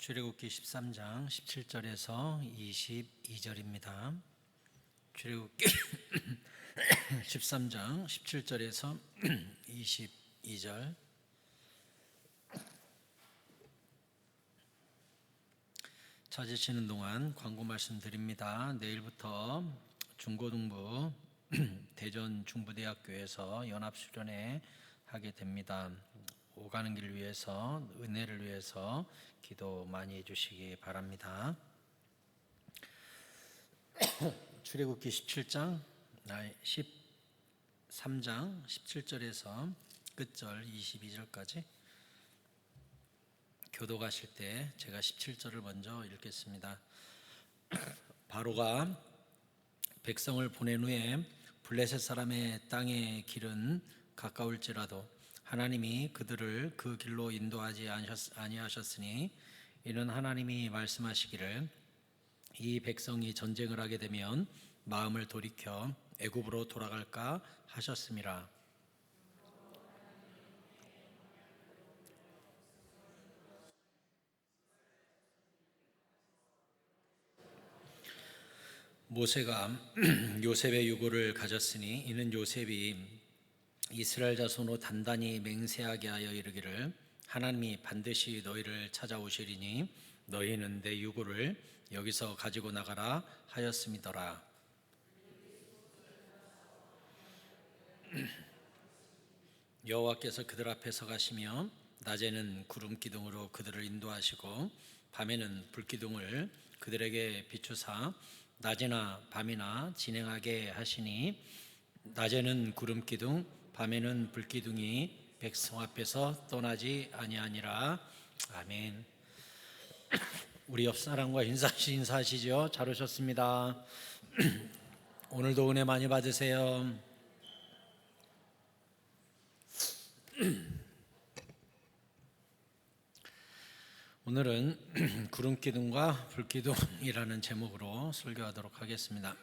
출애굽기 13장 17절에서 22절입니다. 출애굽기 13장 17절에서 22절. 찾으시는 동안 광고 말씀드립니다. 내일부터 중고등부 대전 중부대학교에서 연합수련회 하게 됩니다. 오가는 길 위해서, 은혜를 위해서 기도 많이 해주시기 바랍니다. 출애굽기 13장 17절에서 끝절 22절까지 교도 가실 때 제가 17절을 먼저 읽겠습니다. 바로가 백성을 보낸 후에 블레셋 사람의 땅의 길은 가까울지라도 하나님이 그들을 그 길로 인도하지 아니하셨으니 이는 하나님이 말씀하시기를 이 백성이 전쟁을 하게 되면 마음을 돌이켜 애굽으로 돌아갈까 하셨음이라. 모세가 요셉의 유고를 가졌으니 이는 요셉이 이스라엘 자손으로 단단히 맹세하게 하여 이르기를 하나님이 반드시 너희를 찾아오시리니 너희는 내 유고를 여기서 가지고 나가라 하였음이더라. 여호와께서 그들 앞에 서가시며 낮에는 구름 기둥으로 그들을 인도하시고 밤에는 불 기둥을 그들에게 비추사 낮이나 밤이나 진행하게 하시니 낮에는 구름 기둥 밤에는 불 기둥이 백성 앞에서 떠나지 아니하니라. 아멘. 우리 옆 사람과 인사하시죠. 잘 오셨습니다. 오늘도 은혜 많이 받으세요. 오늘은 구름 기둥과 불 기둥이라는 제목으로 설교하도록 하겠습니다.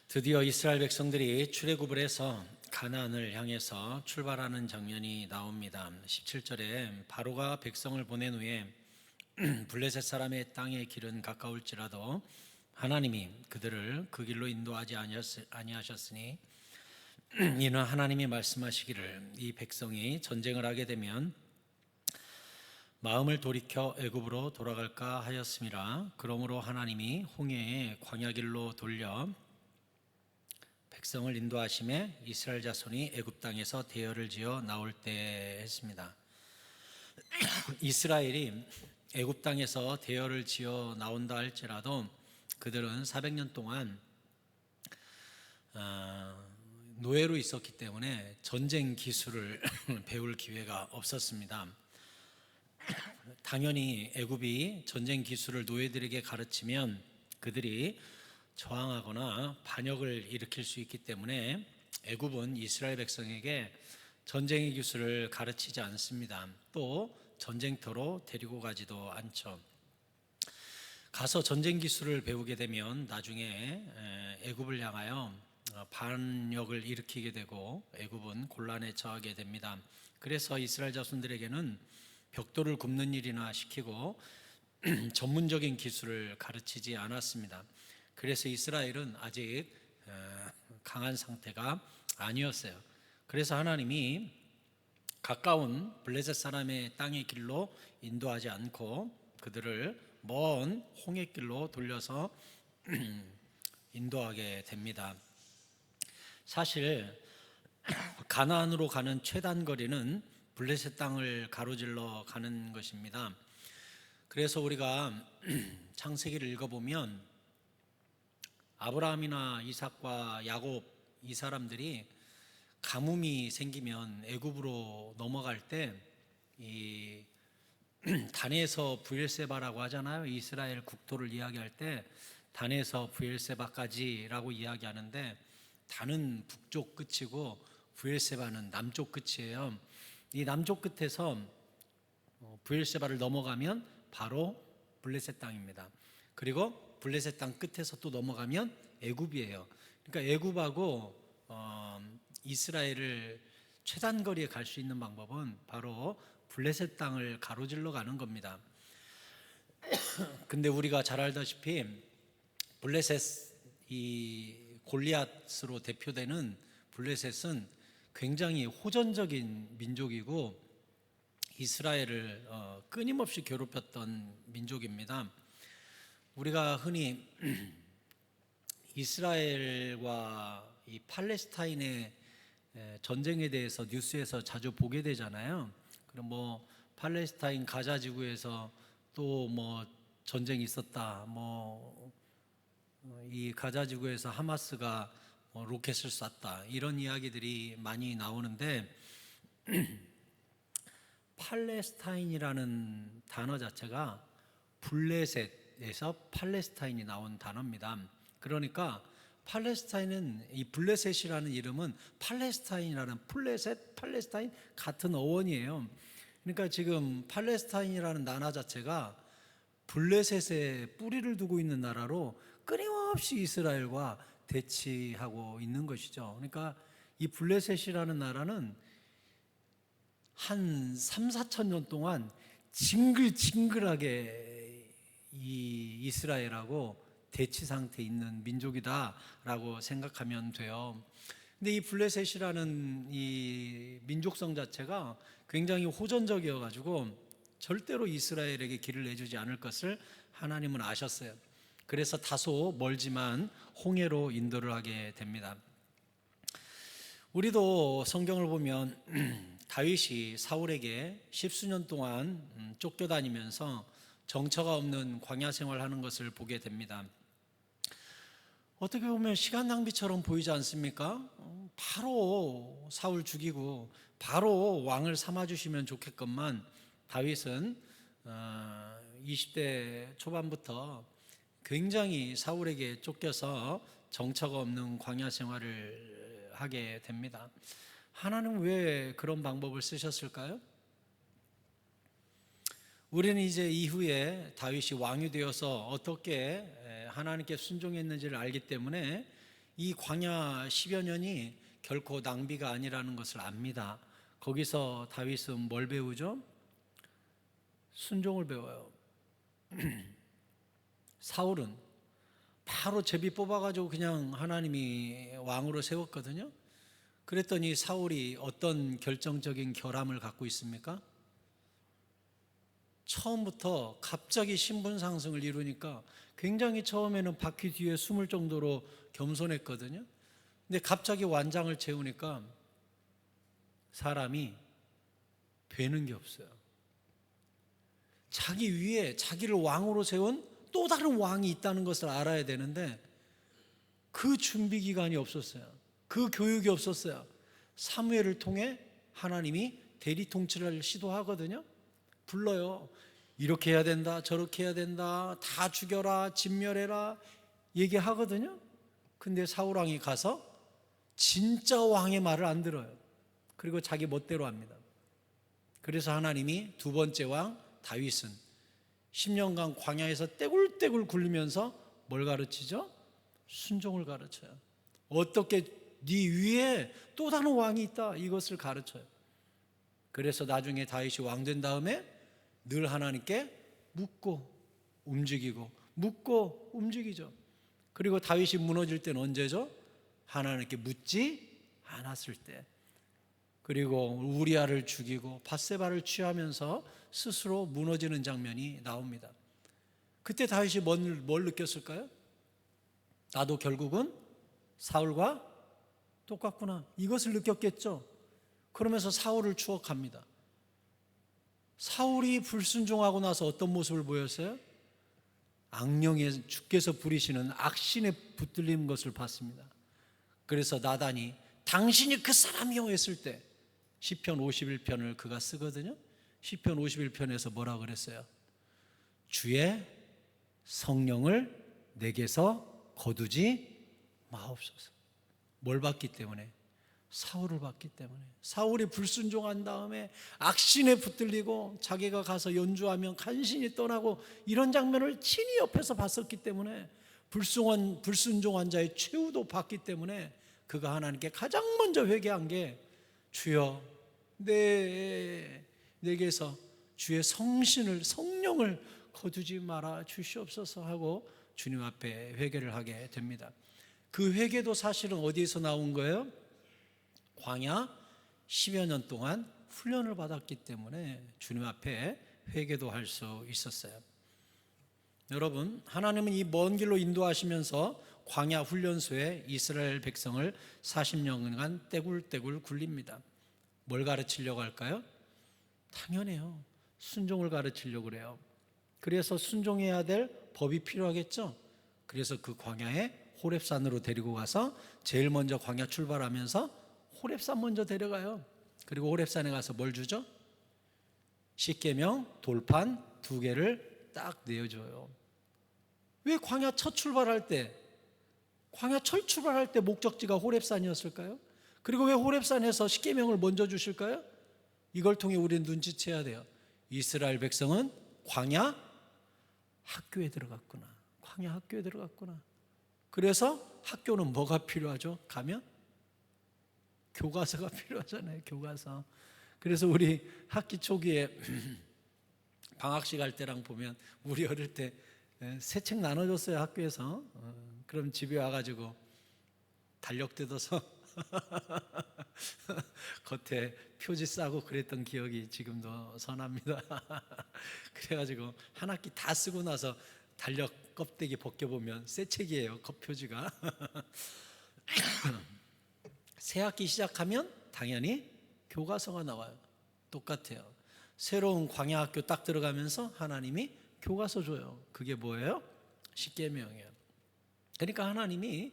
드디어 이스라엘 백성들이 출애굽을 해서 가나안을 향해서 출발하는 장면이 나옵니다. 17절에 바로가 백성을 보낸 후에 블레셋 사람의 땅의 길은 가까울지라도 하나님이 그들을 그 길로 인도하지 아니하셨으니 이는 하나님이 말씀하시기를 이 백성이 전쟁을 하게 되면 마음을 돌이켜 애굽으로 돌아갈까 하였음이라. 그러므로 하나님이 홍해의 광야길로 돌려 백성을 인도하심에 이스라엘 자손이 애굽 땅에서 대열을 지어 나올 때 했습니다. 이스라엘이 애굽 땅에서 대열을 지어 나온다 할지라도 그들은 400년 동안 노예로 있었기 때문에 전쟁 기술을 배울 기회가 없었습니다. 당연히 애굽이 전쟁 기술을 노예들에게 가르치면 그들이 저항하거나 반역을 일으킬 수 있기 때문에 애굽은 이스라엘 백성에게 전쟁의 기술을 가르치지 않습니다. 또 전쟁터로 데리고 가지도 않죠. 가서 전쟁 기술을 배우게 되면 나중에 애굽을 향하여 반역을 일으키게 되고 애굽은 곤란에 처하게 됩니다. 그래서 이스라엘 자손들에게는 벽돌을 굽는 일이나 시키고 전문적인 기술을 가르치지 않았습니다. 그래서 이스라엘은 아직 강한 상태가 아니었어요. 그래서 하나님이 가까운 블레셋 사람의 땅의 길로 인도하지 않고 그들을 먼 홍해길로 돌려서 인도하게 됩니다. 사실 가나안으로 가는 최단 거리는 블레셋 땅을 가로질러 가는 것입니다. 그래서 우리가 창세기를 읽어보면 아브라함이나 이삭과 야곱 이 사람들이 가뭄이 생기면 애굽으로 넘어갈 때 이 단에서 브엘세바라고 하잖아요. 이스라엘 국토를 이야기할 때 단에서 브엘세바까지라고 이야기하는데 단은 북쪽 끝이고 브엘세바는 남쪽 끝이에요. 이 남쪽 끝에서 브엘세바를 넘어가면 바로 블레셋 땅입니다. 그리고 블레셋 땅 끝에서 또 넘어가면 애굽이에요. 그러니까 애굽하고 이스라엘을 최단 거리에 갈 수 있는 방법은 바로 블레셋 땅을 가로질러 가는 겁니다. 근데 우리가 잘 알다시피 블레셋, 이 골리앗으로 대표되는 블레셋은 굉장히 호전적인 민족이고 이스라엘을 끊임없이 괴롭혔던 민족입니다. 우리가 흔히 이스라엘과 이 팔레스타인의 전쟁에 대해서 뉴스에서 자주 보게 되잖아요. 그럼 뭐 팔레스타인 가자 지구에서 또 뭐 전쟁이 있었다, 뭐 이 가자 지구에서 하마스가 로켓을 쐈다, 이런 이야기들이 많이 나오는데 팔레스타인이라는 단어 자체가 블레셋에서 팔레스타인이 나온 단어입니다. 그러니까 팔레스타인은, 이 블레셋이라는 이름은 팔레스타인이라는 플레셋, 팔레스타인 같은 어원이에요. 그러니까 지금 팔레스타인이라는 나라 자체가 블레셋에 뿌리를 두고 있는 나라로 끊임없이 이스라엘과 대치하고 있는 것이죠. 그러니까 이 블레셋이라는 나라는 한 3, 4천 년 동안 징글징글하게 이 이스라엘하고 대치 상태에 있는 민족이다라고 생각하면 돼요. 근데 이 블레셋이라는 이 민족성 자체가 굉장히 호전적이어 가지고 절대로 이스라엘에게 길을 내주지 않을 것을 하나님은 아셨어요. 그래서 다소 멀지만 홍해로 인도를 하게 됩니다. 우리도 성경을 보면 다윗이 사울에게 십수년 동안 쫓겨다니면서 정처가 없는 광야 생활하는 것을 보게 됩니다. 어떻게 보면 시간 낭비처럼 보이지 않습니까? 바로 사울 죽이고 바로 왕을 삼아주시면 좋겠건만 다윗은 20대 초반부터 굉장히 사울에게 쫓겨서 정처가 없는 광야 생활을 하게 됩니다. 하나님은 왜 그런 방법을 쓰셨을까요? 우리는 이제 이후에 다윗이 왕이 되어서 어떻게 하나님께 순종했는지를 알기 때문에 이 광야 10여 년이 결코 낭비가 아니라는 것을 압니다. 거기서 다윗은 뭘 배우죠? 순종을 배워요. 사울은 바로 제비 뽑아가지고 그냥 하나님이 왕으로 세웠거든요. 그랬더니 사울이 어떤 결정적인 결함을 갖고 있습니까? 처음부터 갑자기 신분 상승을 이루니까 굉장히 처음에는 바퀴 뒤에 숨을 정도로 겸손했거든요. 근데 갑자기 완장을 채우니까 사람이 되는 게 없어요. 자기 위에 자기를 왕으로 세운 또 다른 왕이 있다는 것을 알아야 되는데 그 준비 기간이 없었어요. 그 교육이 없었어요. 사무엘을 통해 하나님이 대리 통치를 시도하거든요. 불러요. 이렇게 해야 된다, 저렇게 해야 된다, 다 죽여라, 진멸해라 얘기하거든요. 근데 사울왕이 가서 진짜 왕의 말을 안 들어요. 그리고 자기 멋대로 합니다. 그래서 하나님이 두 번째 왕 다윗은 10년간 광야에서 떼굴떼굴 굴리면서 뭘 가르치죠? 순종을 가르쳐요. 어떻게 네 위에 또 다른 왕이 있다, 이것을 가르쳐요. 그래서 나중에 다윗이 왕 된 다음에 늘 하나님께 묻고 움직이고 묻고 움직이죠. 그리고 다윗이 무너질 때는 언제죠? 하나님께 묻지 않았을 때. 그리고 우리아를 죽이고 밧세바를 취하면서 스스로 무너지는 장면이 나옵니다. 그때 다윗이 뭘 느꼈을까요? 나도 결국은 사울과 똑같구나, 이것을 느꼈겠죠. 그러면서 사울을 추억합니다. 사울이 불순종하고 나서 어떤 모습을 보였어요? 악령에 주께서 부리시는 악신에 붙들린 것을 봤습니다. 그래서 나단이 당신이 그 사람이요 했을 때 시편 51편을 그가 쓰거든요. 시편 51편에서 뭐라 그랬어요? 주의 성령을 내게서 거두지 마옵소서. 뭘 봤기 때문에? 사울을 봤기 때문에. 사울이 불순종한 다음에 악신에 붙들리고 자기가 가서 연주하면 간신히 떠나고 이런 장면을 친히 옆에서 봤었기 때문에 불순종한 자의 최후도 봤기 때문에 그가 하나님께 가장 먼저 회개한 게 주여 내 내게서 주의 성령을 거두지 말아 주시옵소서 하고 주님 앞에 회개를 하게 됩니다. 그 회개도 사실은 어디에서 나온 거예요? 광야 10여 년 동안 훈련을 받았기 때문에 주님 앞에 회개도 할 수 있었어요. 여러분, 하나님은 이 먼 길로 인도하시면서 광야 훈련소에 이스라엘 백성을 40년간 떼굴떼굴 굴립니다. 뭘 가르치려고 할까요? 당연해요. 순종을 가르치려고 그래요. 그래서 순종해야 될 법이 필요하겠죠. 그래서 그 광야에 호렙산으로 데리고 가서 제일 먼저 광야 출발하면서 호렙산 먼저 데려가요. 그리고 호렙산에 가서 뭘 주죠? 십계명 돌판 2개를 딱 내어줘요. 왜 광야 첫 출발할 때 목적지가 호렙산이었을까요? 그리고 왜 호렙산에서 십계명을 먼저 주실까요? 이걸 통해 우리는 눈치채야 돼요. 이스라엘 백성은 광야 학교에 들어갔구나. 광야 학교에 들어갔구나. 그래서 학교는 뭐가 필요하죠? 가면 교과서가 필요하잖아요. 교과서. 그래서 우리 학기 초기에 방학식 할 때랑 보면 우리 어릴 때 새 책 나눠줬어요. 학교에서. 그럼 집에 와가지고 달력 뜯어서 겉에 표지 싸고 그랬던 기억이 지금도 선합니다. 그래가지고 한 학기 다 쓰고 나서 달력 껍데기 벗겨보면 새 책이에요. 겉표지가. 새 학기 시작하면 당연히 교과서가 나와요. 똑같아요. 새로운 광야 학교 딱 들어가면서 하나님이 교과서 줘요. 그게 뭐예요? 십계명이에요. 그러니까 하나님이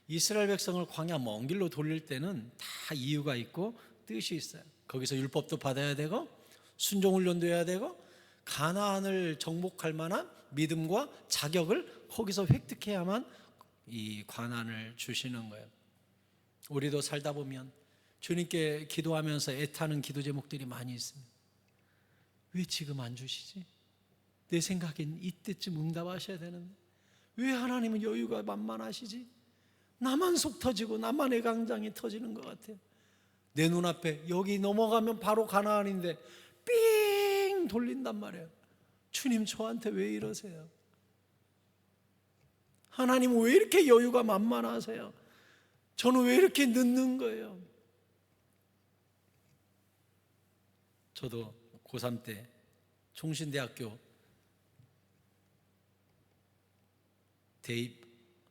이스라엘 백성을 광야 먼 길로 돌릴 때는 다 이유가 있고 뜻이 있어요. 거기서 율법도 받아야 되고 순종 훈련도 해야 되고 가나안을 정복할 만한 믿음과 자격을 거기서 획득해야만 이 관한을 주시는 거예요. 우리도 살다 보면 주님께 기도하면서 애타는 기도 제목들이 많이 있습니다. 왜 지금 안 주시지? 내 생각엔 이때쯤 응답하셔야 되는데 왜 하나님은 여유가 만만하시지? 나만 속 터지고 나만 애강장이 터지는 것 같아요. 내 눈앞에 여기 넘어가면 바로 가나안인데 삥 돌린단 말이에요. 주님 저한테 왜 이러세요? 하나님은 왜 이렇게 여유가 만만하세요? 저는 왜 이렇게 늦는 거예요? 저도 고3 때 총신대학교 대입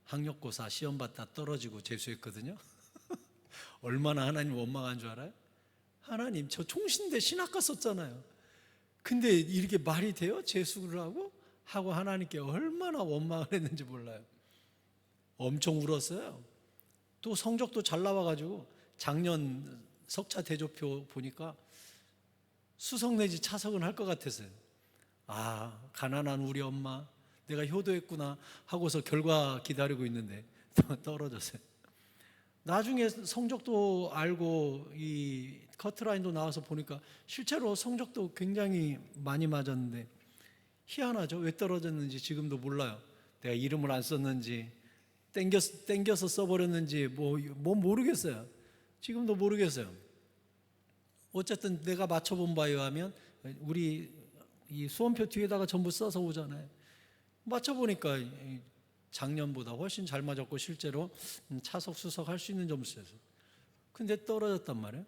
학력고사 시험 봤다 떨어지고 재수했거든요. 얼마나 하나님 원망한 줄 알아요? 하나님 저 총신대 신학과 썼잖아요. 근데 이렇게 말이 돼요? 재수를 하고 하나님께 얼마나 원망을 했는지 몰라요. 엄청 울었어요. 또 성적도 잘 나와가지고 작년 석차 대조표 보니까 수석 내지 차석은 할 것 같았어요. 아, 가난한 우리 엄마 내가 효도했구나 하고서 결과 기다리고 있는데 떨어졌어요. 나중에 성적도 알고 이 커트라인도 나와서 보니까 실제로 성적도 굉장히 많이 맞았는데 희한하죠. 왜 떨어졌는지 지금도 몰라요. 내가 이름을 안 썼는지 땡겨서 써버렸는지 뭐 모르겠어요. 지금도 모르겠어요. 어쨌든 내가 맞춰본 바에 의하면 우리 이 수험표 뒤에다가 전부 써서 오잖아요. 맞춰보니까 작년보다 훨씬 잘 맞았고 실제로 차석 수석 할 수 있는 점수였어요. 근데 떨어졌단 말이에요.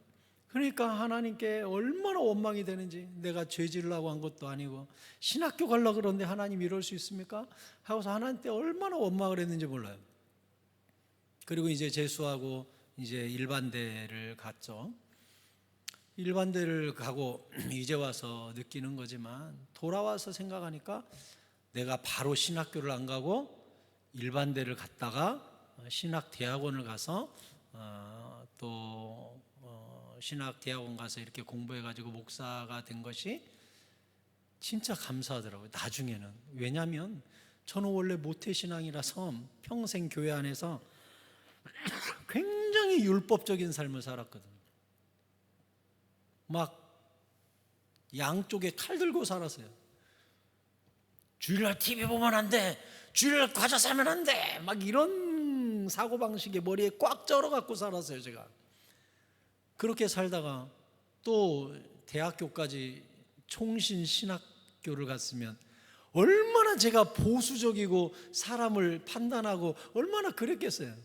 그러니까 하나님께 얼마나 원망이 되는지, 내가 죄지으려고 한 것도 아니고 신학교 가려고 그러는데 하나님 이럴 수 있습니까? 하고서 하나님께 얼마나 원망을 했는지 몰라요. 그리고 이제 재수하고 이제 일반대를 갔죠. 일반대를 가고 이제 와서 느끼는 거지만 돌아와서 생각하니까 내가 바로 신학교를 안 가고 일반대를 갔다가 신학대학원을 가서 또 신학대학원 가서 이렇게 공부해가지고 목사가 된 것이 진짜 감사하더라고요. 나중에는. 왜냐하면 저는 원래 모태신앙이라서 평생 교회 안에서 굉장히 율법적인 삶을 살았거든요. 막 양쪽에 칼 들고 살았어요. 주일날 TV 보면 안 돼, 주일날 과자 사면 안 돼, 막 이런 사고방식에 머리에 꽉 쩔어갖고 살았어요. 제가 그렇게 살다가 또 대학교까지 총신 신학교를 갔으면 얼마나 제가 보수적이고 사람을 판단하고 얼마나 그랬겠어요.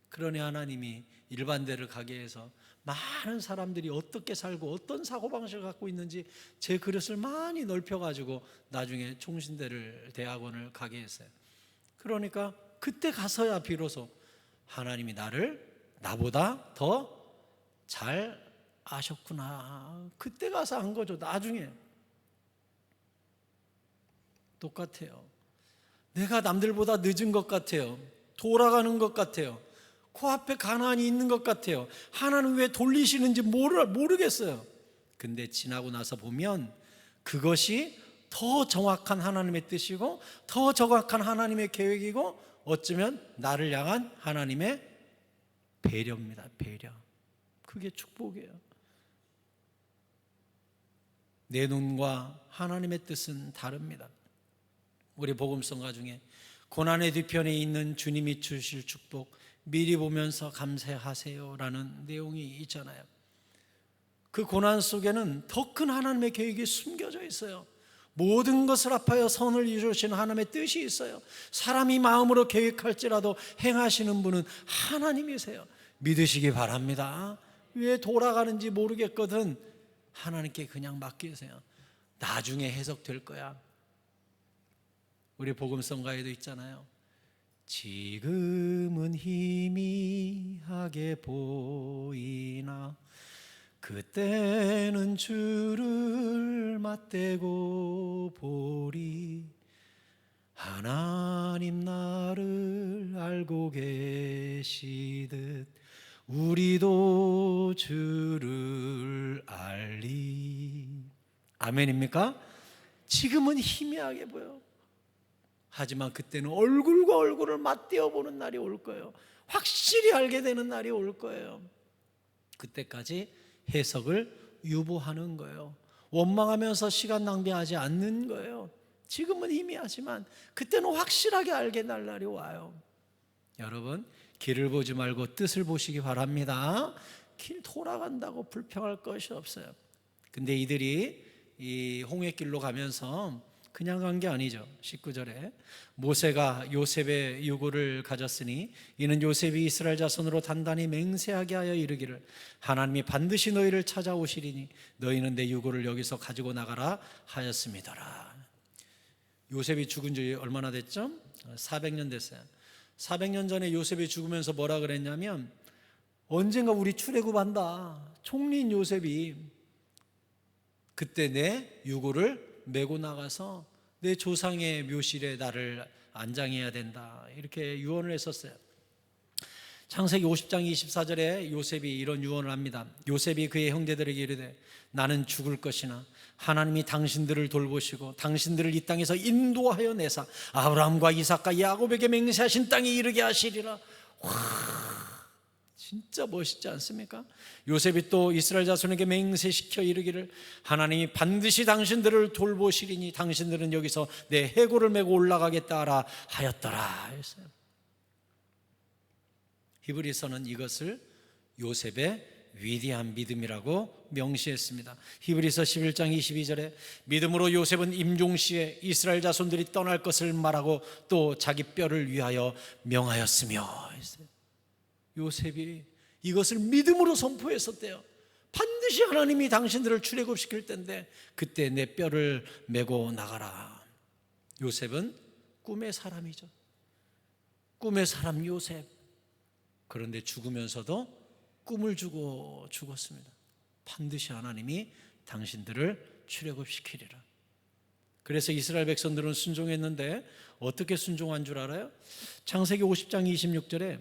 그러니 하나님이 일반대를 가게 해서 많은 사람들이 어떻게 살고 어떤 사고방식을 갖고 있는지 제 그릇을 많이 넓혀가지고 나중에 총신대를 대학원을 가게 했어요. 그러니까 그때 가서야 비로소 하나님이 나보다 더 잘 아셨구나, 그때 가서 한 거죠. 나중에 똑같아요. 내가 남들보다 늦은 것 같아요. 돌아가는 것 같아요. 코앞에 가나안이 있는 것 같아요. 하나님 왜 돌리시는지 모르겠어요. 근데 지나고 나서 보면 그것이 더 정확한 하나님의 뜻이고 더 정확한 하나님의 계획이고 어쩌면 나를 향한 하나님의 배려입니다. 배려. 그게 축복이에요. 내 눈과 하나님의 뜻은 다릅니다. 우리 복음성가 중에 고난의 뒤편에 있는 주님이 주실 축복 미리 보면서 감사하세요라는 내용이 있잖아요. 그 고난 속에는 더 큰 하나님의 계획이 숨겨져 있어요. 모든 것을 합하여 선을 이루시는 하나님의 뜻이 있어요. 사람이 마음으로 계획할지라도 행하시는 분은 하나님이세요. 믿으시기 바랍니다. 왜 돌아가는지 모르겠거든 하나님께 그냥 맡기세요. 나중에 해석될 거야. 우리 복음성가에도 있잖아요. 지금은 희미하게 보이나 그때는 주를 맞대고 보리. 하나님 나를 알고 계시듯 우리도 주를 알리. 아멘입니까? 지금은 희미하게 보여. 하지만 그때는 얼굴과 얼굴을 맞대어 보는 날이 올 거예요. 확실히 알게 되는 날이 올 거예요. 그때까지 해석을 유보하는 거예요. 원망하면서 시간 낭비하지 않는 거예요. 지금은 희미하지만 그때는 확실하게 알게 될 날이 와요. 여러분, 길을 보지 말고 뜻을 보시기 바랍니다. 길 돌아간다고 불평할 것이 없어요. 근데 이들이 이 홍해길로 가면서 그냥 간 게 아니죠. 19절에 모세가 요셉의 유고를 가졌으니 이는 요셉이 이스라엘 자손으로 단단히 맹세하게 하여 이르기를 하나님이 반드시 너희를 찾아오시리니 너희는 내 유고를 여기서 가지고 나가라 하였음이더라. 요셉이 죽은 지 얼마나 됐죠? 400년 됐어요. 400년 전에 요셉이 죽으면서 뭐라 그랬냐면 언젠가 우리 출애굽한다. 총리인 요셉이 그때 내 유고를 메고 나가서 내 조상의 묘실에 나를 안장해야 된다, 이렇게 유언을 했었어요. 창세기 50장 24절에 요셉이 이런 유언을 합니다. 요셉이 그의 형제들에게 이르되 나는 죽을 것이나 하나님이 당신들을 돌보시고 당신들을 이 땅에서 인도하여 내사 아브라함과 이삭과 야곱에게 맹세하신 땅에 이르게 하시리라. 와, 진짜 멋있지 않습니까? 요셉이 또 이스라엘 자손에게 맹세시켜 이르기를 하나님이 반드시 당신들을 돌보시리니 당신들은 여기서 내 해골을 메고 올라가겠다 하였더라 했어요. 히브리서는 이것을 요셉의 위대한 믿음이라고 명시했습니다. 히브리서 11장 22절에 믿음으로 요셉은 임종시에 이스라엘 자손들이 떠날 것을 말하고 또 자기 뼈를 위하여 명하였으며 했어요. 요셉이 이것을 믿음으로 선포했었대요. 반드시 하나님이 당신들을 출애굽시킬 텐데 그때 내 뼈를 메고 나가라. 요셉은 꿈의 사람이죠. 꿈의 사람 요셉. 그런데 죽으면서도 꿈을 주고 죽었습니다. 반드시 하나님이 당신들을 출애굽시키리라. 그래서 이스라엘 백성들은 순종했는데 어떻게 순종한 줄 알아요? 창세기 50장 26절에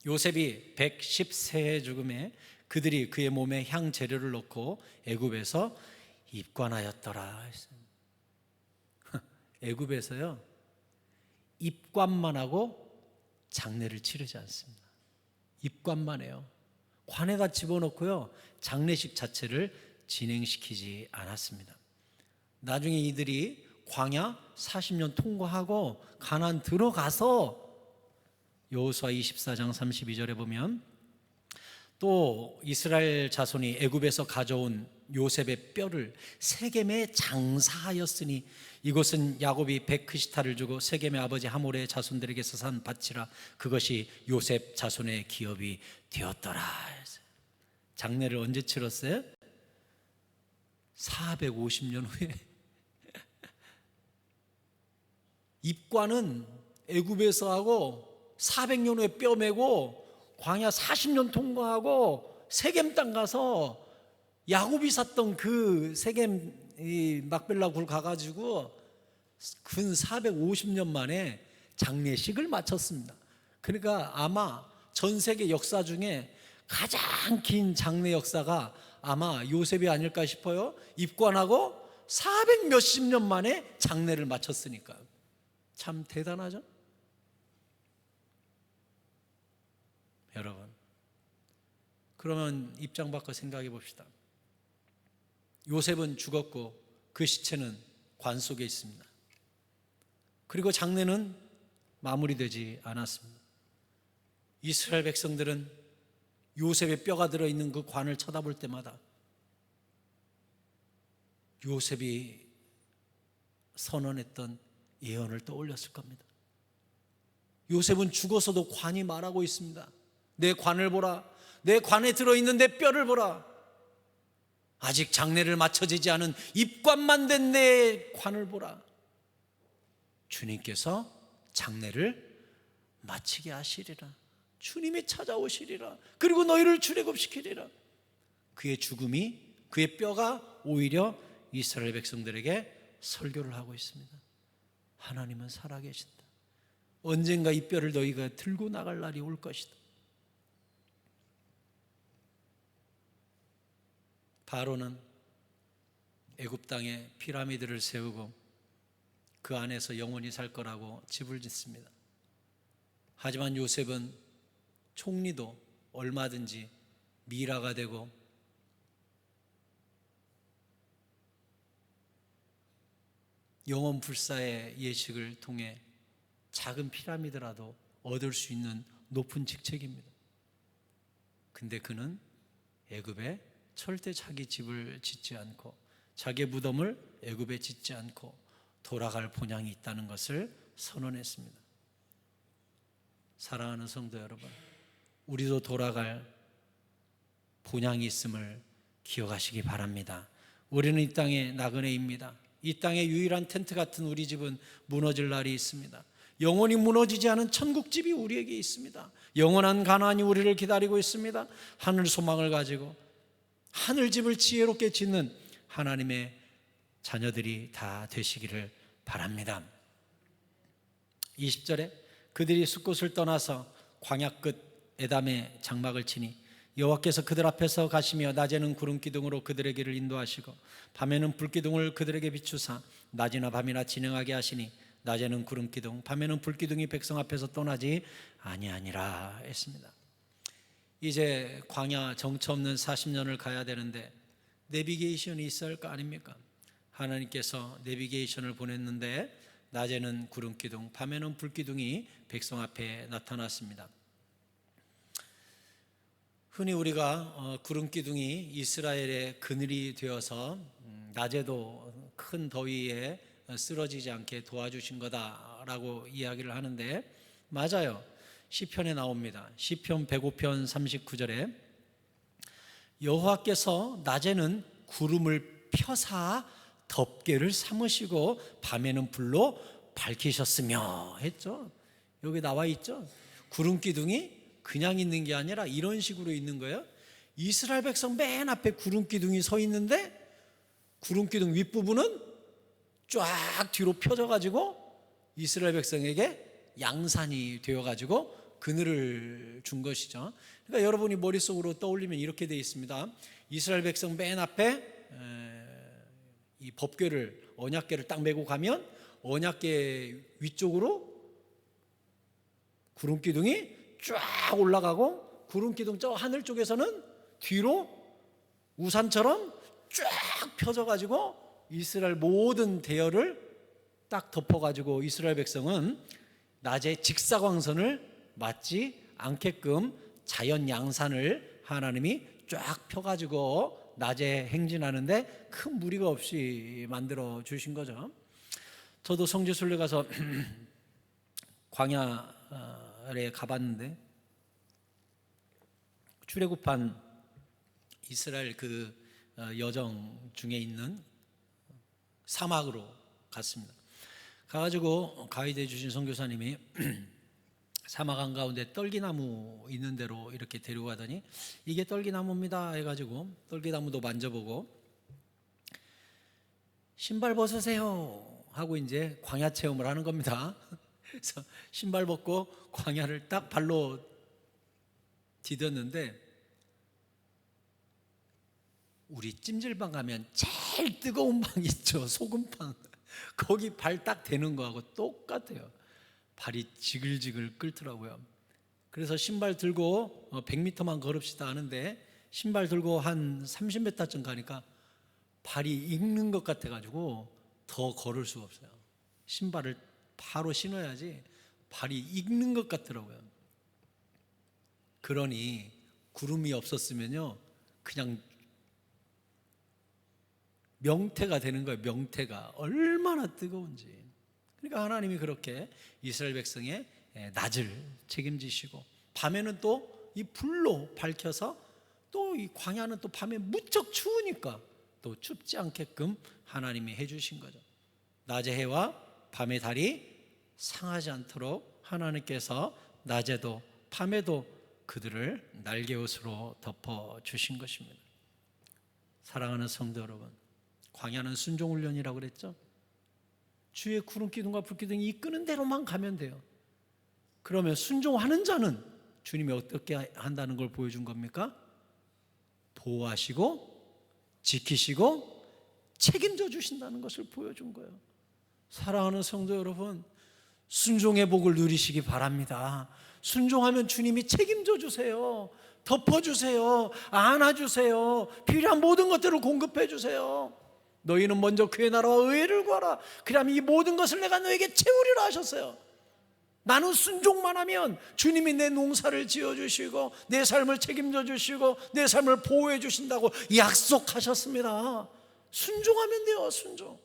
요셉이 110세의 죽음에 그들이 그의 몸에 향 재료를 넣고 애굽에서 입관하였더라 했어요. 애굽에서요 입관만 하고 장례를 치르지 않습니다. 입관만 해요. 관에다 집어넣고요 장례식 자체를 진행시키지 않았습니다. 나중에 이들이 광야 40년 통과하고 가나안 들어가서 여호수아 24장 32절에 보면 또 이스라엘 자손이 애굽에서 가져온 요셉의 뼈를 세겜에 장사하였으니 이곳은 야곱이 백크시타를 주고 세겜의 아버지 하몰의 자손들에게서 산 밭이라 그것이 요셉 자손의 기업이 되었더라. 장례를 언제 치렀어요? 450년 후에. 입관은 애굽에서 하고 400년 후에 뼈 메고 광야 40년 통과하고 세겜 땅 가서 야곱이 샀던 그 세겜 막벨라 굴 가가지고 근 450년 만에 장례식을 마쳤습니다. 그러니까 아마 전 세계 역사 중에 가장 긴 장례 역사가 아마 요셉이 아닐까 싶어요. 입관하고 400 몇십 년 만에 장례를 마쳤으니까 참 대단하죠. 여러분, 그러면 입장 바꿔 생각해 봅시다. 요셉은 죽었고 그 시체는 관 속에 있습니다. 그리고 장례는 마무리되지 않았습니다. 이스라엘 백성들은 요셉의 뼈가 들어있는 그 관을 쳐다볼 때마다 요셉이 선언했던 예언을 떠올렸을 겁니다. 요셉은 죽어서도 관이 말하고 있습니다. 내 관을 보라. 내 관에 들어있는 내 뼈를 보라. 아직 장례를 마쳐지지 않은 입관만 된 내 관을 보라. 주님께서 장례를 마치게 하시리라. 주님이 찾아오시리라. 그리고 너희를 출애굽시키리라. 그의 죽음이, 그의 뼈가 오히려 이스라엘 백성들에게 설교를 하고 있습니다. 하나님은 살아계신다. 언젠가 이 뼈를 너희가 들고 나갈 날이 올 것이다. 바로는 애굽 땅에 피라미드를 세우고 그 안에서 영원히 살 거라고 집을 짓습니다. 하지만 요셉은 총리도 얼마든지 미라가 되고 영원 불사의 예식을 통해 작은 피라미드라도 얻을 수 있는 높은 직책입니다. 근데 그는 애굽에 절대 자기 집을 짓지 않고 자기의 무덤을 애굽에 짓지 않고 돌아갈 본향이 있다는 것을 선언했습니다. 사랑하는 성도 여러분, 우리도 돌아갈 본향이 있음을 기억하시기 바랍니다. 우리는 이 땅의 나그네입니다. 이 땅의 유일한 텐트 같은 우리 집은 무너질 날이 있습니다. 영원히 무너지지 않은 천국집이 우리에게 있습니다. 영원한 가나안이 우리를 기다리고 있습니다. 하늘 소망을 가지고 하늘집을 지혜롭게 짓는 하나님의 자녀들이 다 되시기를 바랍니다. 20절에 그들이 숫곳을 떠나서 광야 끝 에담에 장막을 치니 여호와께서 그들 앞에서 가시며 낮에는 구름 기둥으로 그들의 길을 인도하시고 밤에는 불기둥을 그들에게 비추사 낮이나 밤이나 진행하게 하시니 낮에는 구름 기둥 밤에는 불기둥이 백성 앞에서 떠나지 아니하니라 했습니다. 이제 광야 정처 없는 40년을 가야 되는데 내비게이션이 있어야 할 거 아닙니까? 하나님께서 내비게이션을 보냈는데 낮에는 구름 기둥 밤에는 불기둥이 백성 앞에 나타났습니다. 흔히 우리가 구름 기둥이 이스라엘의 그늘이 되어서 낮에도 큰 더위에 쓰러지지 않게 도와주신 거다라고 이야기를 하는데 맞아요. 시편에 나옵니다. 시편 105편 39절에 여호와께서 낮에는 구름을 펴사 덮개를 삼으시고 밤에는 불로 밝히셨으며 했죠. 여기 나와 있죠. 구름 기둥이 그냥 있는 게 아니라 이런 식으로 있는 거예요. 이스라엘 백성 맨 앞에 구름 기둥이 서 있는데 구름 기둥 윗부분은 쫙 뒤로 펴져 가지고 이스라엘 백성에게 양산이 되어 가지고 그늘을 준 것이죠. 그러니까 여러분이 머릿속으로 떠올리면 이렇게 되어 있습니다. 이스라엘 백성 맨 앞에 이 법궤를 언약궤를 딱 메고 가면 언약궤 위쪽으로 구름 기둥이 쫙 올라가고 구름 기둥 저 하늘 쪽에서는 뒤로 우산처럼 쫙 펴져 가지고 이스라엘 모든 대열을 딱 덮어 가지고 이스라엘 백성은 낮에 직사광선을 맞지 않게끔 자연 양산을 하나님이 쫙 펴가지고 낮에 행진하는데 큰 무리가 없이 만들어 주신 거죠. 저도 성지순례 가서 광야에 가봤는데 출애굽한 이스라엘 그 여정 중에 있는 사막으로 갔습니다. 가가지고 가이드 해주신 선교사님이 사막 한가운데 떨기나무 있는 데로 이렇게 데려가더니 이게 떨기나무입니다 해가지고 떨기나무도 만져보고 신발 벗으세요 하고 이제 광야 체험을 하는 겁니다. 그래서 신발 벗고 광야를 딱 발로 디뎠는데 우리 찜질방 가면 제일 뜨거운 방 있죠, 소금방. 거기 발 딱 대는 거하고 똑같아요. 발이 지글지글 끓더라고요. 그래서 신발 들고 100m만 걸읍시다 하는데 신발 들고 한 30m쯤 가니까 발이 익는 것 같아가지고 더 걸을 수가 없어요. 신발을 바로 신어야지 발이 익는 것 같더라고요. 그러니 구름이 없었으면요 그냥 명태가 되는 거예요. 명태가 얼마나 뜨거운지. 그러니까 하나님이 그렇게 이스라엘 백성의 낮을 책임지시고 밤에는 또 이 불로 밝혀서 또 이 광야는 또 밤에 무척 추우니까 또 춥지 않게끔 하나님이 해주신 거죠. 낮의 해와 밤의 달이 상하지 않도록 하나님께서 낮에도 밤에도 그들을 날개옷으로 덮어주신 것입니다. 사랑하는 성도 여러분, 광야는 순종훈련이라고 그랬죠. 주의 구름 기둥과 불 기둥이 이끄는 대로만 가면 돼요. 그러면 순종하는 자는 주님이 어떻게 한다는 걸 보여준 겁니까? 보호하시고 지키시고 책임져 주신다는 것을 보여준 거예요. 사랑하는 성도 여러분, 순종의 복을 누리시기 바랍니다. 순종하면 주님이 책임져 주세요. 덮어주세요. 안아주세요. 필요한 모든 것들을 공급해 주세요. 너희는 먼저 그의 나라와 의를 구하라. 그러면 이 모든 것을 내가 너에게 채우리라 하셨어요. 나는 순종만 하면 주님이 내 농사를 지어주시고 내 삶을 책임져 주시고 내 삶을 보호해 주신다고 약속하셨습니다. 순종하면 돼요. 순종.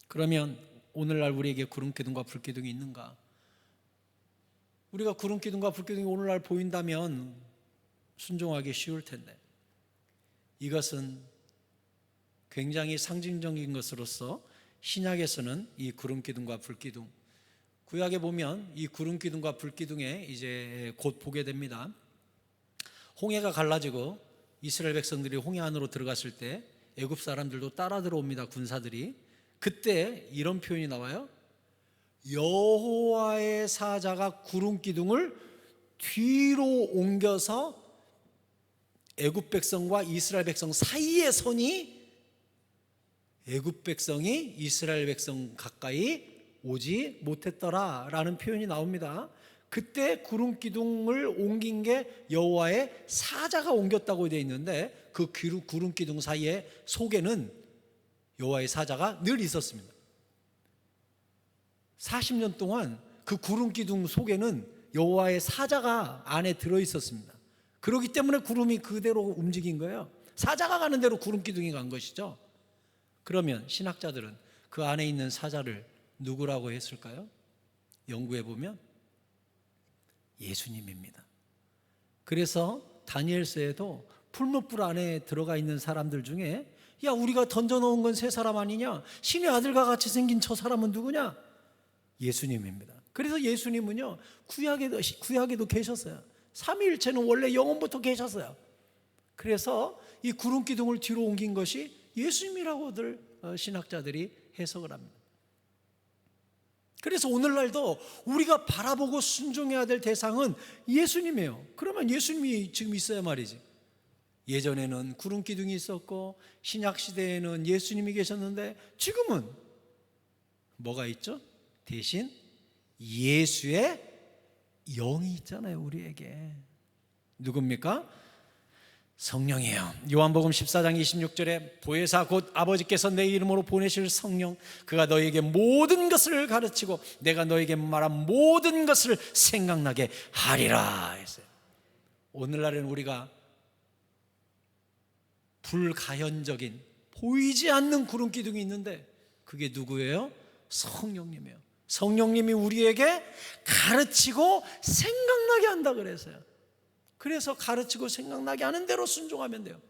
그러면 오늘날 우리에게 구름기둥과 불기둥이 있는가? 우리가 구름기둥과 불기둥이 오늘날 보인다면 순종하기 쉬울 텐데 이것은 굉장히 상징적인 것으로서 신약에서는 이 구름기둥과 불기둥, 구약에 보면 이 구름기둥과 불기둥에 이제 곧 보게 됩니다. 홍해가 갈라지고 이스라엘 백성들이 홍해 안으로 들어갔을 때 애굽 사람들도 따라 들어옵니다. 군사들이. 그때 이런 표현이 나와요. 여호와의 사자가 구름기둥을 뒤로 옮겨서 애굽 백성과 이스라엘 백성 사이의 선이 애굽 백성이 이스라엘 백성 가까이 오지 못했더라라는 표현이 나옵니다. 그때 구름기둥을 옮긴 게 여호와의 사자가 옮겼다고 되어 있는데 그 구름기둥 사이에 속에는 여호와의 사자가 늘 있었습니다. 40년 동안 그 구름기둥 속에는 여호와의 사자가 안에 들어있었습니다. 그렇기 때문에 구름이 그대로 움직인 거예요. 사자가 가는 대로 구름기둥이 간 것이죠. 그러면 신학자들은 그 안에 있는 사자를 누구라고 했을까요? 연구해 보면 예수님입니다. 그래서 다니엘서에도 풀무불 안에 들어가 있는 사람들 중에 야 우리가 던져놓은 건 세 사람 아니냐? 신의 아들과 같이 생긴 저 사람은 누구냐? 예수님입니다. 그래서 예수님은요 구약에도 계셨어요. 삼위일체는 원래 영원부터 계셨어요. 그래서 이 구름기둥을 뒤로 옮긴 것이 예수님이라고들 신학자들이 해석을 합니다. 그래서 오늘날도 우리가 바라보고 순종해야 될 대상은 예수님이에요. 그러면 예수님이 지금 있어야 말이지. 예전에는 구름기둥이 있었고 신약시대에는 예수님이 계셨는데 지금은 뭐가 있죠? 대신 예수의 영이 있잖아요. 우리에게. 누굽니까? 성령이에요. 요한복음 14장 26절에 보혜사 곧 아버지께서 내 이름으로 보내실 성령, 그가 너에게 모든 것을 가르치고 내가 너에게 말한 모든 것을 생각나게 하리라 했어요. 오늘날에는 우리가 불가현적인 보이지 않는 구름 기둥이 있는데 그게 누구예요? 성령님이에요. 성령님이 우리에게 가르치고 생각나게 한다 그래서요. 그래서 가르치고 생각나게 하는 대로 순종하면 돼요.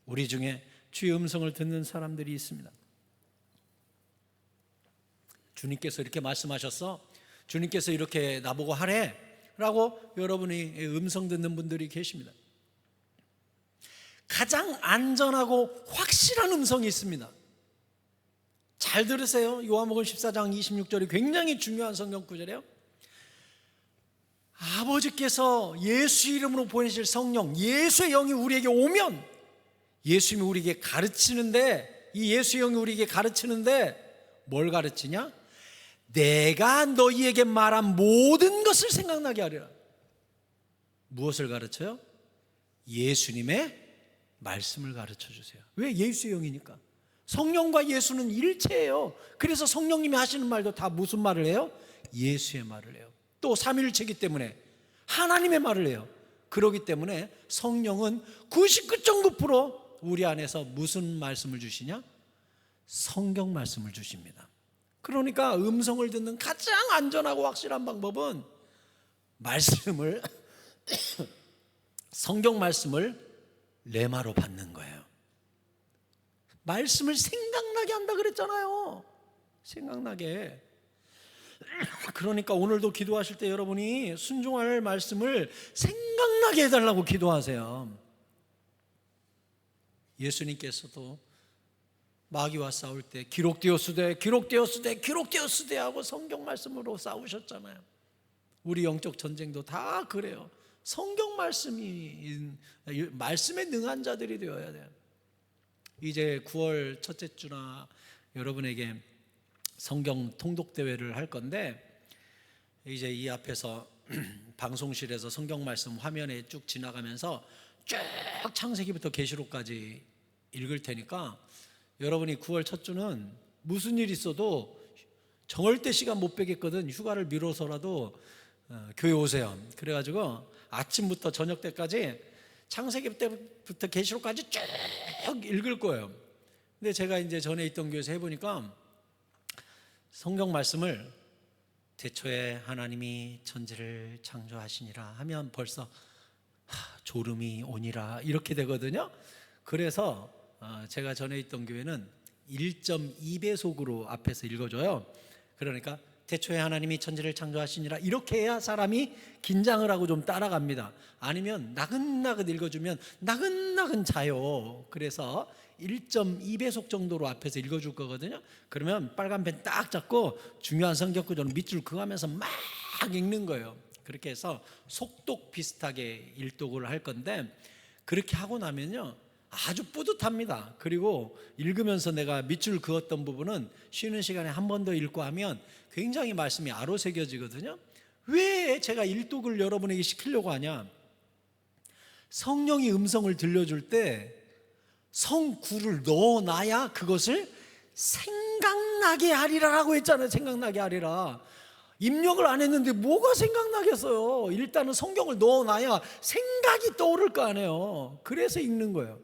우리 중에 주의 음성을 듣는 사람들이 있습니다. 주님께서 이렇게 말씀하셨어, 주님께서 이렇게 나보고 하래 라고 여러분이 음성 듣는 분들이 계십니다. 가장 안전하고 확실한 음성이 있습니다. 잘 들으세요. 요한복음 14장 26절이 굉장히 중요한 성경 구절이에요. 아버지께서 예수 이름으로 보내실 성령, 예수의 영이 우리에게 오면, 예수님이 우리에게 가르치는데, 이 예수의 영이 우리에게 가르치는데 뭘 가르치냐? 내가 너희에게 말한 모든 것을 생각나게 하리라. 무엇을 가르쳐요? 예수님의 말씀을 가르쳐 주세요. 왜? 예수의 영이니까. 성령과 예수는 일체예요. 그래서 성령님이 하시는 말도 다 무슨 말을 해요? 예수의 말을 해요. 또 삼위일체이기 때문에 하나님의 말을 해요. 그렇기 때문에 성령은 99.9% 우리 안에서 무슨 말씀을 주시냐? 성경 말씀을 주십니다. 그러니까 음성을 듣는 가장 안전하고 확실한 방법은 말씀을 성경 말씀을 레마로 받는 거예요. 말씀을 생각나게 한다 그랬잖아요. 생각나게. 그러니까 오늘도 기도하실 때 여러분이 순종할 말씀을 생각나게 해달라고 기도하세요. 예수님께서도 마귀와 싸울 때 기록되었으되 기록되었으되 기록되었으되 하고 성경 말씀으로 싸우셨잖아요. 우리 영적 전쟁도 다 그래요. 성경 말씀에 능한 자들이 되어야 돼요. 이제 9월 첫째 주나 여러분에게 성경 통독 대회를 할 건데, 이제 이 앞에서 방송실에서 성경 말씀 화면에 쭉 지나가면서 쭉 창세기부터 계시록까지 읽을 테니까 여러분이 9월 첫 주는 무슨 일 있어도 정월 때 시간 못 빼겠거든. 휴가를 미뤄서라도 교회 오세요. 그래가지고 아침부터 저녁 때까지 창세기 때부터 계시록까지 쭉 읽을 거예요. 근데 제가 이제 전에 있던 교회에서 해보니까 성경 말씀을 태초에 하나님이 천지를 창조하시니라 하면 벌써 졸음이 오니라 이렇게 되거든요. 그래서 제가 전에 있던 교회는 1.2배속으로 앞에서 읽어줘요. 그러니까 태초에 하나님이 천지를 창조하시니라 이렇게 해야 사람이 긴장을 하고 좀 따라갑니다. 아니면 나긋나긋 읽어주면 나긋나긋 자요. 그래서 1.2배속 정도로 앞에서 읽어줄 거거든요. 그러면 빨간 펜 딱 잡고 중요한 성경 구절은 밑줄 그으면서 막 읽는 거예요. 그렇게 해서 속독 비슷하게 일독을 할 건데, 그렇게 하고 나면요 아주 뿌듯합니다. 그리고 읽으면서 내가 밑줄 그었던 부분은 쉬는 시간에 한 번 더 읽고 하면 굉장히 말씀이 아로새겨지거든요. 왜 제가 일독을 여러분에게 시키려고 하냐? 성령이 음성을 들려줄 때 성구를 넣어놔야 그것을 생각나게 하리라라고 했잖아요. 생각나게 하리라. 입력을 안 했는데 뭐가 생각나겠어요? 일단은 성경을 넣어놔야 생각이 떠오를 거 아니에요. 그래서 읽는 거예요.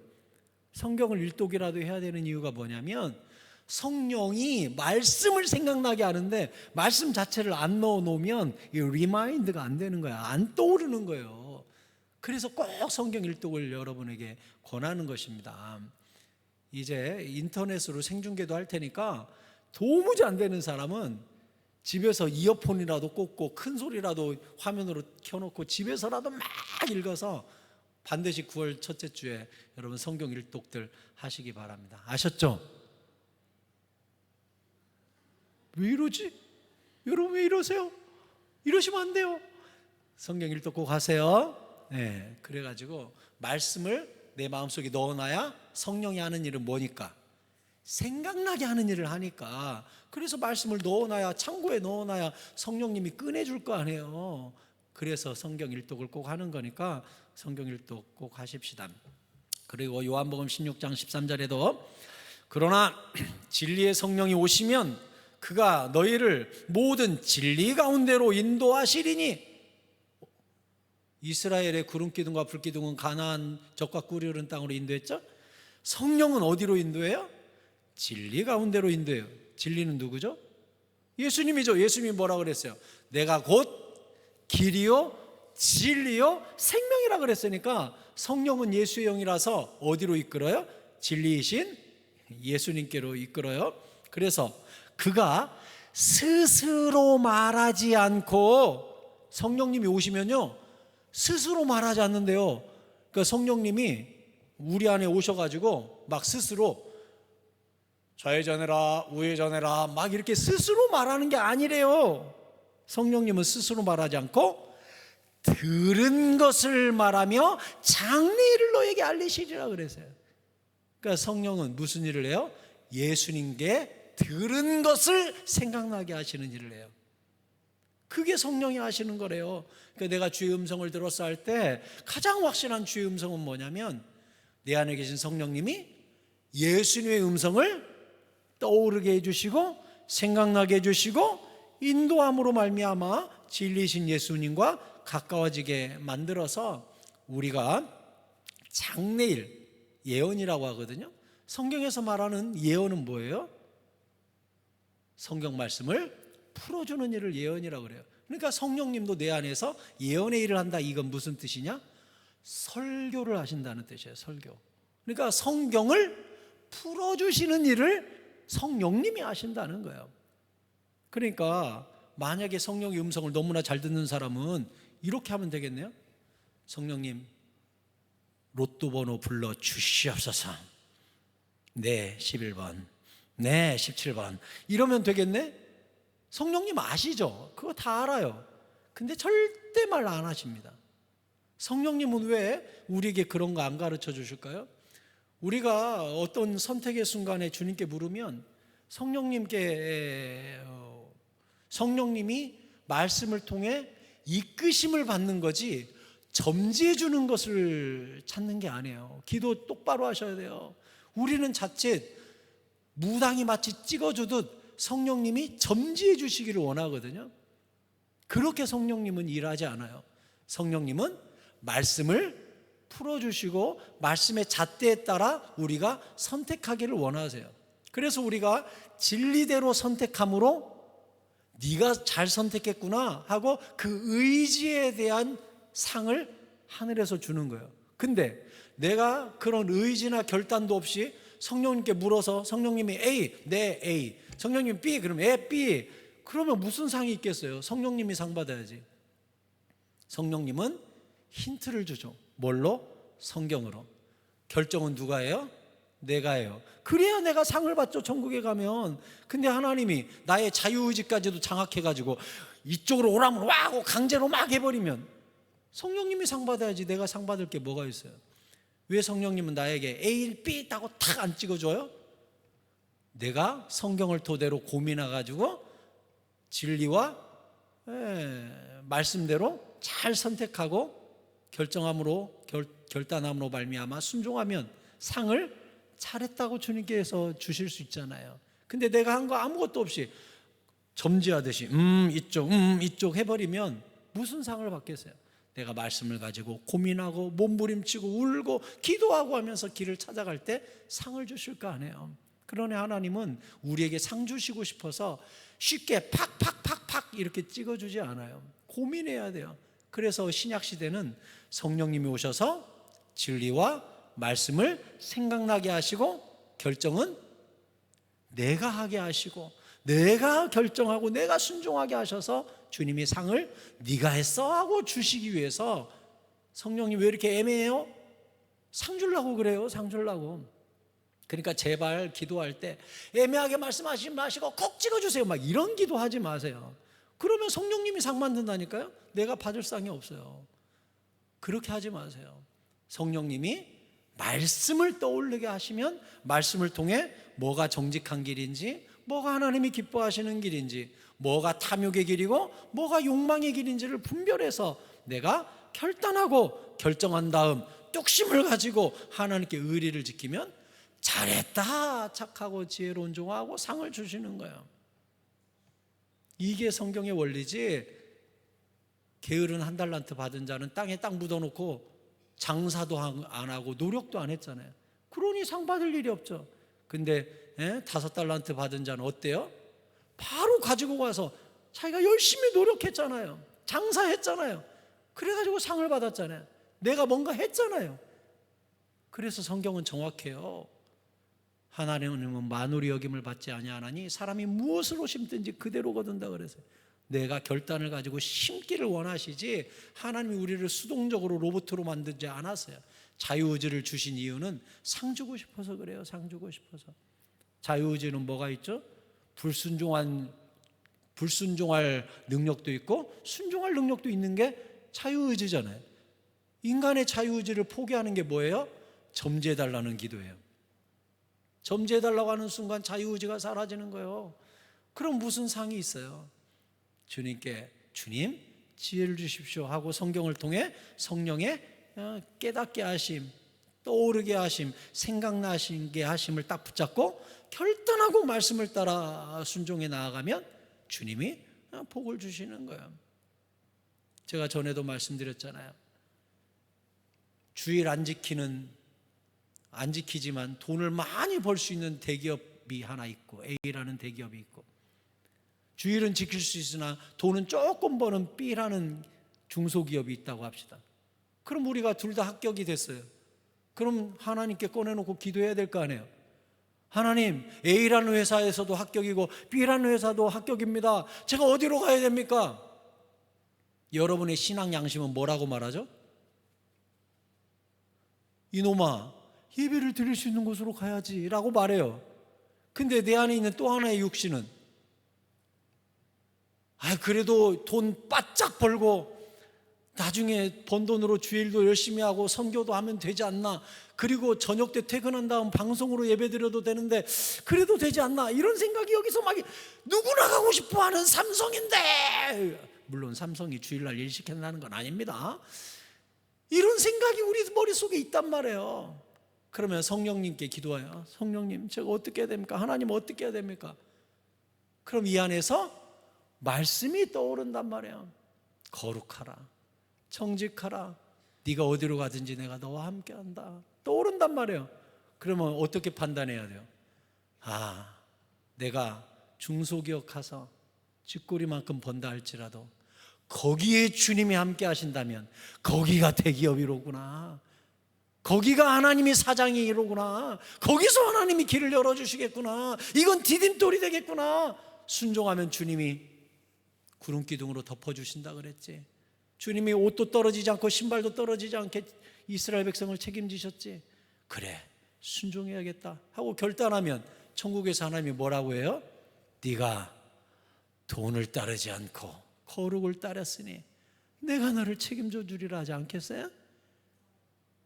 성경을 일독이라도 해야 되는 이유가 뭐냐면 성령이 말씀을 생각나게 하는데 말씀 자체를 안 넣어놓으면 이 리마인드가 안 되는 거야. 안 떠오르는 거예요. 그래서 꼭 성경 일독을 여러분에게 권하는 것입니다. 이제 인터넷으로 생중계도 할 테니까 도무지 안 되는 사람은 집에서 이어폰이라도 꽂고 큰 소리라도 화면으로 켜놓고 집에서라도 막 읽어서 반드시 9월 첫째 주에 여러분 성경 일독들 하시기 바랍니다. 아셨죠? 왜 이러지? 여러분 왜 이러세요? 이러시면 안 돼요. 성경 일독 꼭 하세요. 네, 그래가지고 말씀을 내 마음속에 넣어놔야 성령이 하는 일은 뭐니까? 생각나게 하는 일을 하니까. 그래서 말씀을 넣어놔야, 창고에 넣어놔야 성령님이 꺼내줄 거 아니에요. 그래서 성경 일독을 꼭 하는 거니까 성경 일독 꼭 하십시다. 그리고 요한복음 16장 13절에도 그러나 진리의 성령이 오시면 그가 너희를 모든 진리 가운데로 인도하시리니, 이스라엘의 구름 기둥과 불 기둥은 가나안 젖과 꿀이 흐르는 땅으로 인도했죠. 성령은 어디로 인도해요? 진리 가운데로 인도해요. 진리는 누구죠? 예수님이죠. 예수님이 뭐라 그랬어요? 내가 곧 길이요 진리요 생명이라 그랬으니까 성령은 예수의 영이라서 어디로 이끌어요? 진리이신 예수님께로 이끌어요. 그래서 그가 스스로 말하지 않고, 성령님이 오시면요 스스로 말하지 않는데요, 그러니까 성령님이 우리 안에 오셔가지고 막 스스로 좌회전해라 우회전해라 막 이렇게 스스로 말하는 게 아니래요. 성령님은 스스로 말하지 않고 들은 것을 말하며 장래일을 너에게 알리시리라 그랬어요. 그러니까 성령은 무슨 일을 해요? 예수님께 들은 것을 생각나게 하시는 일을 해요. 그게 성령이 하시는 거래요. 그러니까 내가 주의 음성을 들었어 할 때 가장 확실한 주의 음성은 뭐냐면, 내 안에 계신 성령님이 예수님의 음성을 떠오르게 해주시고 생각나게 해주시고 인도함으로 말미암아 진리이신 예수님과 가까워지게 만들어서 우리가 장래일 예언이라고 하거든요. 성경에서 말하는 예언은 뭐예요? 성경 말씀을 풀어주는 일을 예언이라고 그래요. 그러니까 성령님도 내 안에서 예언의 일을 한다. 이건 무슨 뜻이냐? 설교를 하신다는 뜻이에요. 설교. 그러니까 성경을 풀어주시는 일을 성령님이 하신다는 거예요. 그러니까 만약에 성령의 음성을 너무나 잘 듣는 사람은 이렇게 하면 되겠네요. 성령님, 로또 번호 불러 주시옵소서. 네 11번, 네 17번 이러면 되겠네. 성령님 아시죠? 그거 다 알아요. 근데 절대 말 안 하십니다. 성령님은 왜 우리에게 그런 거 안 가르쳐 주실까요? 우리가 어떤 선택의 순간에 주님께 물으면 성령님이 말씀을 통해 이끄심을 받는 거지 점지해 주는 것을 찾는 게 아니에요. 기도 똑바로 하셔야 돼요. 우리는 자칫 무당이 마치 찍어주듯 성령님이 점지해 주시기를 원하거든요. 그렇게 성령님은 일하지 않아요. 성령님은 말씀을 풀어주시고 말씀의 잣대에 따라 우리가 선택하기를 원하세요. 그래서 우리가 진리대로 선택함으로 네가 잘 선택했구나 하고 그 의지에 대한 상을 하늘에서 주는 거예요. 근데 내가 그런 의지나 결단도 없이 성령님께 물어서 성령님이 A, 네 A, 성령님 B, 그러면 에 B, 그러면 무슨 상이 있겠어요? 성령님이 상 받아야지. 성령님은 힌트를 주죠. 뭘로? 성경으로. 결정은 누가 해요? 내가 해요. 그래야 내가 상을 받죠, 천국에 가면. 근데 하나님이 나의 자유의지까지도 장악해가지고 이쪽으로 오라면 와 하고 강제로 막 해버리면 성령님이 상 받아야지. 내가 상 받을 게 뭐가 있어요? 왜 성령님은 나에게 A, B 있다고 탁 안 찍어줘요? 내가 성경을 토대로 고민해가지고 진리와 말씀대로 잘 선택하고 결정함으로 결단함으로 말미암아 순종하면 상을 잘했다고 주님께서 주실 수 있잖아요. 근데 내가 한 거 아무것도 없이 점지하듯이 이쪽 해버리면 무슨 상을 받겠어요? 내가 말씀을 가지고 고민하고 몸부림치고 울고 기도하고 하면서 길을 찾아갈 때 상을 주실 거 아니에요. 그러니 하나님은 우리에게 상 주시고 싶어서 쉽게 팍팍팍팍 이렇게 찍어주지 않아요. 고민해야 돼요. 그래서 신약시대는 성령님이 오셔서 진리와 말씀을 생각나게 하시고 결정은 내가 하게 하시고 내가 결정하고 내가 순종하게 하셔서 주님이 상을 네가 했어 하고 주시기 위해서. 성령님 왜 이렇게 애매해요? 상 주려고 그래요. 상 주려고. 그러니까 제발 기도할 때 애매하게 말씀하시지 마시고 꼭 찍어주세요 막 이런 기도하지 마세요. 그러면 성령님이 상 만든다니까요. 내가 받을 상이 없어요. 그렇게 하지 마세요. 성령님이 말씀을 떠올리게 하시면 말씀을 통해 뭐가 정직한 길인지, 뭐가 하나님이 기뻐하시는 길인지, 뭐가 탐욕의 길이고 뭐가 욕망의 길인지를 분별해서 내가 결단하고 결정한 다음 뚝심을 가지고 하나님께 의리를 지키면 잘했다 착하고 지혜로운 종하고 상을 주시는 거예요. 이게 성경의 원리지 게으른 한 달란트 받은 자는 땅에 땅 묻어놓고 장사도 안 하고 노력도 안 했잖아요. 그러니 상 받을 일이 없죠. 근데 5달란트 받은 자는 어때요? 바로 가지고 가서 자기가 열심히 노력했잖아요. 장사했잖아요. 그래가지고 상을 받았잖아요. 내가 뭔가 했잖아요. 그래서 성경은 정확해요. 하나님은 만울이 여김을 받지 아니하나니 사람이 무엇으로 심든지 그대로 거둔다 그랬어요. 내가 결단을 가지고 심기를 원하시지 하나님이 우리를 수동적으로 로봇으로 만들지 않았어요. 자유의지를 주신 이유는 상 주고 싶어서 그래요. 상 주고 싶어서. 자유의지는 뭐가 있죠? 불순종할 능력도 있고 순종할 능력도 있는 게 자유의지잖아요. 인간의 자유의지를 포기하는 게 뭐예요? 점지해달라는 기도예요. 점지해달라고 하는 순간 자유의지가 사라지는 거예요. 그럼 무슨 상이 있어요? 주님께 주님 지혜를 주십시오 하고 성경을 통해 성령의 깨닫게 하심, 떠오르게 하심, 생각나게 하심을 딱 붙잡고 결단하고 말씀을 따라 순종해 나아가면 주님이 복을 주시는 거예요. 제가 전에도 말씀드렸잖아요. 주일 안 지키지만 돈을 많이 벌 수 있는 대기업이 하나 있고 A라는 대기업이 있고, 주일은 지킬 수 있으나 돈은 조금 버는 B라는 중소기업이 있다고 합시다. 그럼 우리가 둘 다 합격이 됐어요. 그럼 하나님께 꺼내놓고 기도해야 될 거 아니에요. 하나님, A라는 회사에서도 합격이고 B라는 회사도 합격입니다. 제가 어디로 가야 됩니까? 여러분의 신앙 양심은 뭐라고 말하죠? 이놈아, 예배를 드릴 수 있는 곳으로 가야지 라고 말해요. 근데 내 안에 있는 또 하나의 육신은 그래도 돈 바짝 벌고 나중에 번 돈으로 주일도 열심히 하고 선교도 하면 되지 않나, 그리고 저녁 때 퇴근한 다음 방송으로 예배드려도 되는데 그래도 되지 않나, 이런 생각이 여기서 막 누구나 가고 싶어하는 삼성인데, 물론 삼성이 주일날 일 시킨다는 건 아닙니다. 이런 생각이 우리 머릿속에 있단 말이에요. 그러면 성령님께 기도해요. 성령님, 제가 어떻게 해야 됩니까? 하나님 어떻게 해야 됩니까? 그럼 이 안에서 말씀이 떠오른단 말이에요. 거룩하라, 정직하라, 네가 어디로 가든지 내가 너와 함께한다, 떠오른단 말이에요. 그러면 어떻게 판단해야 돼요? 내가 중소기업 가서 쥐꼬리만큼 번다 할지라도 거기에 주님이 함께 하신다면 거기가 대기업이로구나, 거기가 하나님이 사장이로구나, 거기서 하나님이 길을 열어주시겠구나, 이건 디딤돌이 되겠구나. 순종하면 주님이 구름기둥으로 덮어주신다 그랬지. 주님이 옷도 떨어지지 않고 신발도 떨어지지 않게 이스라엘 백성을 책임지셨지. 그래, 순종해야겠다 하고 결단하면 천국에서 하나님이 뭐라고 해요? 네가 돈을 따르지 않고 거룩을 따랐으니 내가 너를 책임져 주리라 하지 않겠어요?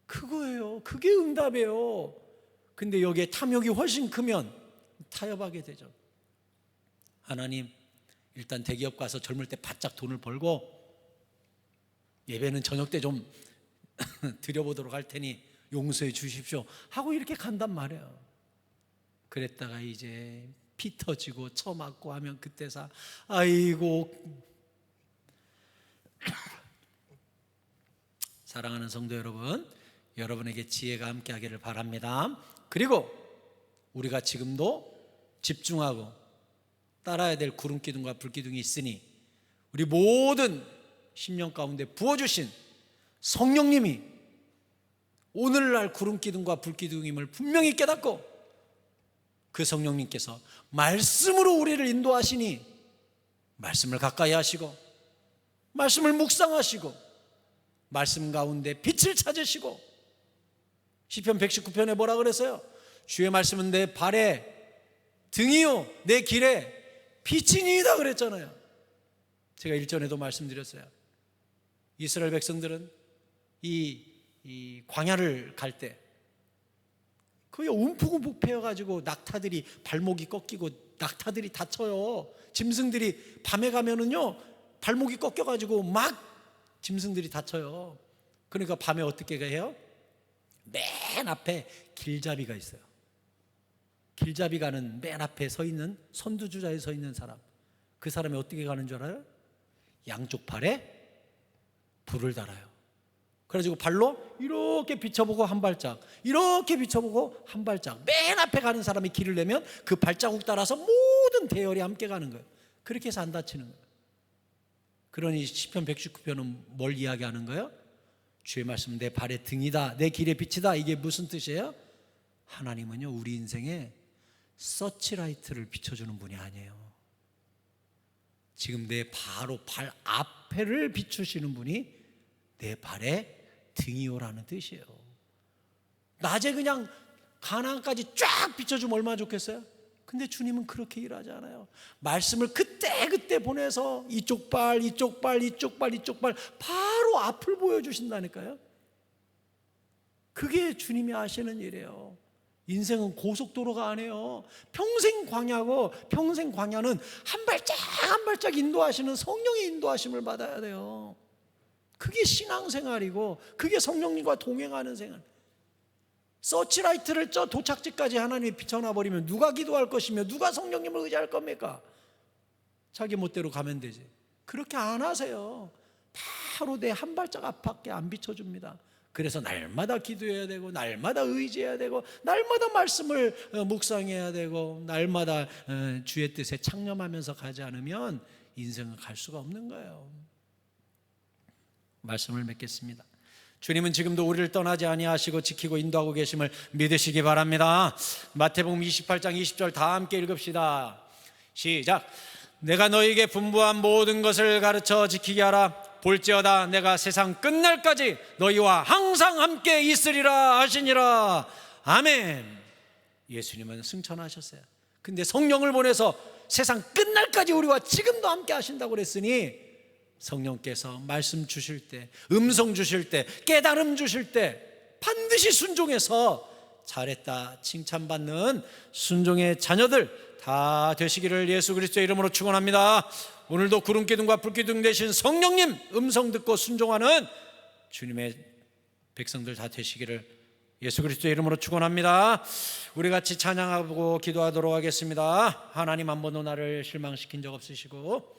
그거예요. 그게 응답이에요. 근데 여기에 탐욕이 훨씬 크면 타협하게 되죠. 하나님, 일단 대기업 가서 젊을 때 바짝 돈을 벌고 예배는 저녁 때 좀 드려보도록 할 테니 용서해 주십시오 하고 이렇게 간단 말이에요. 그랬다가 이제 피 터지고 처맞고 하면 그때서 아이고. 사랑하는 성도 여러분, 여러분에게 지혜가 함께하기를 바랍니다. 그리고 우리가 지금도 집중하고 따라야 될 구름기둥과 불기둥이 있으니 우리 모든 심령 가운데 부어주신 성령님이 오늘날 구름기둥과 불기둥임을 분명히 깨닫고 그 성령님께서 말씀으로 우리를 인도하시니 말씀을 가까이 하시고 말씀을 묵상하시고 말씀 가운데 빛을 찾으시고, 시편 119편에 뭐라 그랬어요? 주의 말씀은 내 발에 등이요 내 길에 빛이니이다 그랬잖아요. 제가 일전에도 말씀드렸어요. 이스라엘 백성들은 이 광야를 갈 때 거의 움푹움푹 패여가지고 낙타들이 발목이 꺾이고 낙타들이 다쳐요. 짐승들이 밤에 가면은요 발목이 꺾여가지고 막 짐승들이 다쳐요. 그러니까 밤에 어떻게 해요? 맨 앞에 길잡이가 있어요. 길잡이 가는 맨 앞에 서 있는 선두주자에 서 있는 사람, 그 사람이 어떻게 가는 줄 알아요? 양쪽 팔에 불을 달아요. 그래가지고 발로 이렇게 비춰보고 한 발짝, 이렇게 비춰보고 한 발짝, 맨 앞에 가는 사람이 길을 내면 그 발자국 따라서 모든 대열이 함께 가는 거예요. 그렇게 해서 안 다치는 거예요. 그러니 시편 119편은 뭘 이야기하는 거예요? 주의 말씀 내 발의 등이다, 내 길의 빛이다. 이게 무슨 뜻이에요? 하나님은요, 우리 인생에 서치라이트를 비춰주는 분이 아니에요. 지금 내 바로 발 앞에를 비추시는 분이 내 발의 등이요라는 뜻이에요. 낮에 그냥 가나안까지 쫙 비춰주면 얼마나 좋겠어요? 근데 주님은 그렇게 일하지 않아요. 말씀을 그때 보내서 이쪽 발, 이쪽 발, 이쪽 발, 이쪽 발 바로 앞을 보여주신다니까요. 그게 주님이 하시는 일이에요. 인생은 고속도로가 아니에요. 평생 광야고, 평생 광야는 한 발짝 한 발짝 인도하시는 성령의 인도하심을 받아야 돼요. 그게 신앙생활이고, 그게 성령님과 동행하는 생활. 서치라이트를 저 도착지까지 하나님이 비춰놔버리면 누가 기도할 것이며 누가 성령님을 의지할 겁니까? 자기 멋대로 가면 되지. 그렇게 안 하세요. 바로 내 한 발짝 앞밖에 안 비춰줍니다. 그래서 날마다 기도해야 되고, 날마다 의지해야 되고, 날마다 말씀을 묵상해야 되고, 날마다 주의 뜻에 창념하면서 가지 않으면 인생은 갈 수가 없는 거예요. 말씀을 맺겠습니다. 주님은 지금도 우리를 떠나지 아니하시고 지키고 인도하고 계심을 믿으시기 바랍니다. 마태복음 28장 20절 다 함께 읽읍시다. 시작. 내가 너에게 분부한 모든 것을 가르쳐 지키게 하라. 볼지어다 내가 세상 끝날까지 너희와 항상 함께 있으리라 하시니라. 아멘. 예수님은 승천하셨어요. 근데 성령을 보내서 세상 끝날까지 우리와 지금도 함께 하신다고 그랬으니, 성령께서 말씀 주실 때, 음성 주실 때, 깨달음 주실 때 반드시 순종해서 잘했다 칭찬받는 순종의 자녀들 다 되시기를 예수 그리스도의 이름으로 축원합니다. 오늘도 구름기둥과 불기둥 되신 성령님 음성 듣고 순종하는 주님의 백성들 다 되시기를 예수 그리스도의 이름으로 축원합니다. 우리 같이 찬양하고 기도하도록 하겠습니다. 하나님 한 번도 나를 실망시킨 적 없으시고